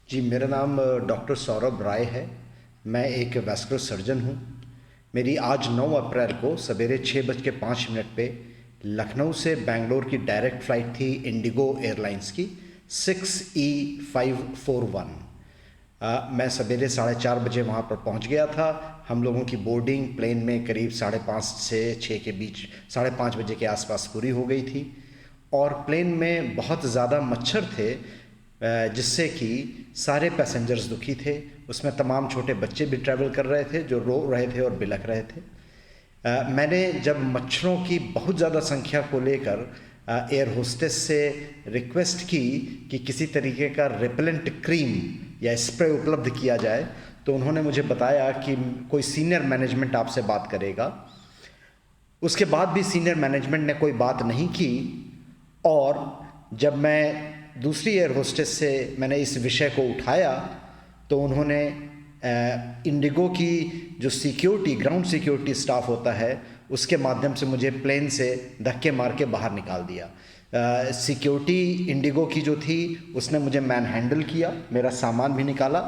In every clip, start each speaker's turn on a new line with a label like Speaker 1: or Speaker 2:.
Speaker 1: जी, मेरा नाम डॉक्टर सौरभ राय है। मैं एक वैस्कुलर सर्जन हूँ। मेरी आज 9 अप्रैल को सवेरे 6:05 पे लखनऊ से बेंगलोर की डायरेक्ट फ़्लाइट थी इंडिगो एयरलाइंस की 6E541। मैं सवेरे 4:30 बजे वहाँ पर पहुँच गया था। हम लोगों की बोर्डिंग प्लेन में करीब 5:30 से 6 के बीच 5:30 बजे के आसपास पूरी हो गई थी और प्लेन में बहुत ज़्यादा मच्छर थे, जिससे कि सारे पैसेंजर्स दुखी थे। उसमें तमाम छोटे बच्चे भी ट्रैवल कर रहे थे जो रो रहे थे और बिलख रहे थे। मैंने जब मच्छरों की बहुत ज़्यादा संख्या को लेकर एयर होस्टेस से रिक्वेस्ट की कि किसी तरीके का रिपेलेंट क्रीम या स्प्रे उपलब्ध किया जाए, तो उन्होंने मुझे बताया कि कोई सीनियर मैनेजमेंट आपसे बात करेगा। उसके बाद भी सीनियर मैनेजमेंट ने कोई बात नहीं की और जब मैं दूसरी एयर होस्टेस से मैंने इस विषय को उठाया तो उन्होंने इंडिगो की जो सिक्योरिटी, ग्राउंड सिक्योरिटी स्टाफ होता है, उसके माध्यम से मुझे प्लेन से धक्के मार के बाहर निकाल दिया। सिक्योरिटी इंडिगो की जो थी उसने मुझे मैन हैंडल किया, मेरा सामान भी निकाला।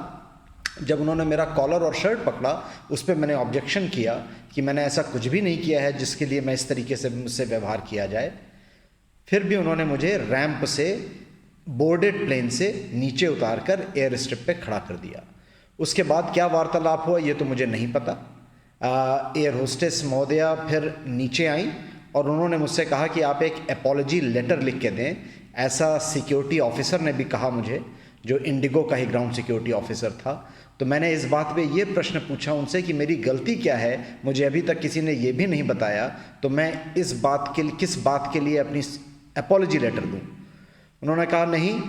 Speaker 1: जब उन्होंने मेरा कॉलर और शर्ट पकड़ा, उस पर मैंने ऑब्जेक्शन किया कि मैंने ऐसा कुछ भी नहीं किया है जिसके लिए मैं इस तरीके से मुझसे व्यवहार किया जाए। फिर भी उन्होंने मुझे रैंप से, बोर्डेड प्लेन से नीचे उतार कर एयर स्ट्रिप पे खड़ा कर दिया। उसके बाद क्या वार्तालाप हुआ ये तो मुझे नहीं पता। एयर होस्टेस महोदया फिर नीचे आई और उन्होंने मुझसे कहा कि आप एक अपॉलजी लेटर लिख के दें। ऐसा सिक्योरिटी ऑफिसर ने भी कहा मुझे, जो इंडिगो का ही ग्राउंड सिक्योरिटी ऑफिसर था। तो मैंने इस बात पे ये प्रश्न पूछा उनसे कि मेरी गलती क्या है, मुझे अभी तक किसी ने ये भी नहीं बताया, तो मैं इस बात के लिए, किस बात के लिए अपनी अपॉलजी लेटर दूँ। उन्होंने कहा नहीं,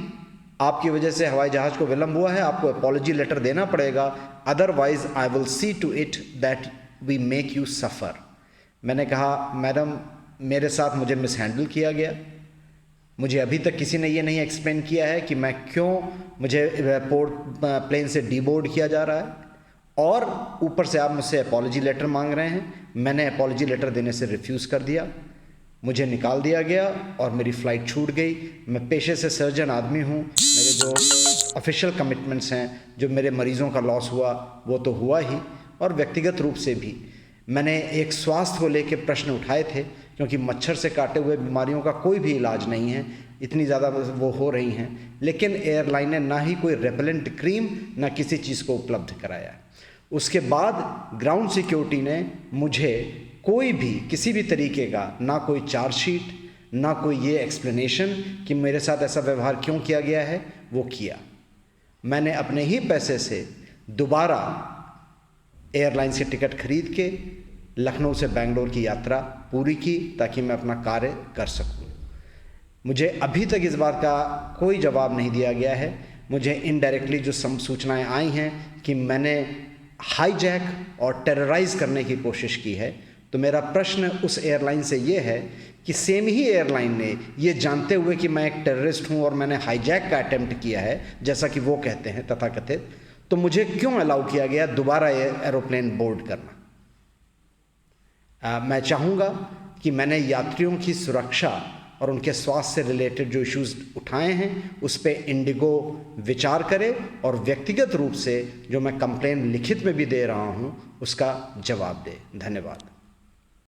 Speaker 1: आपकी वजह से हवाई जहाज़ को विलंब हुआ है, आपको अपॉलजी लेटर देना पड़ेगा, otherwise I will see to it that we make you suffer. मैंने कहा मैडम, मेरे साथ मुझे मिसहैंडल किया गया। मुझे अभी तक किसी ने ये नहीं एक्सप्लेन किया है कि मैं क्यों, मुझे प्लेन से डीबोर्ड किया जा रहा है और ऊपर से आप मुझसे अपॉलजी लेटर मांग रहे हैं। मैंने अपॉलजी लेटर देने से रिफ्यूज़ कर दिया, मुझे निकाल दिया गया और मेरी फ़्लाइट छूट गई। मैं पेशे से सर्जन आदमी हूँ, मेरे जो ऑफिशियल कमिटमेंट्स हैं, जो मेरे मरीज़ों का लॉस हुआ वो तो हुआ ही, और व्यक्तिगत रूप से भी मैंने एक स्वास्थ्य को लेकर प्रश्न उठाए थे, क्योंकि मच्छर से काटे हुए बीमारियों का कोई भी इलाज नहीं है, इतनी ज़्यादा वो हो रही हैं। लेकिन एयरलाइन ने ना ही कोई रेपेलेंट क्रीम ना किसी चीज़ को उपलब्ध कराया। उसके बाद ग्राउंड सिक्योरिटी ने मुझे कोई भी, किसी भी तरीके का, ना कोई चार्जशीट, ना कोई ये एक्सप्लेनेशन कि मेरे साथ ऐसा व्यवहार क्यों किया गया है, वो किया। मैंने अपने ही पैसे से दोबारा एयरलाइंस की टिकट खरीद के लखनऊ से बेंगलोर की यात्रा पूरी की ताकि मैं अपना कार्य कर सकूं। मुझे अभी तक इस बात का कोई जवाब नहीं दिया गया है। मुझे इनडायरेक्टली जो सूचनाएं आई हैं कि मैंने हाईजैक और टेरराइज़ करने की कोशिश की है, तो मेरा प्रश्न उस एयरलाइन से ये है कि सेम ही एयरलाइन ने ये जानते हुए कि मैं एक टेररिस्ट हूँ और मैंने हाईजैक का अटेम्प्ट किया है, जैसा कि वो कहते हैं तथाकथित, तो मुझे क्यों अलाउ किया गया दोबारा एरोप्लेन बोर्ड करना। मैं चाहूँगा कि मैंने यात्रियों की सुरक्षा और उनके स्वास्थ्य से रिलेटेड जो इश्यूज़ उठाए हैं उस पर इंडिगो विचार करे और व्यक्तिगत रूप से जो मैं कंप्लेन लिखित में भी दे रहा हूँ उसका जवाब दे। धन्यवाद।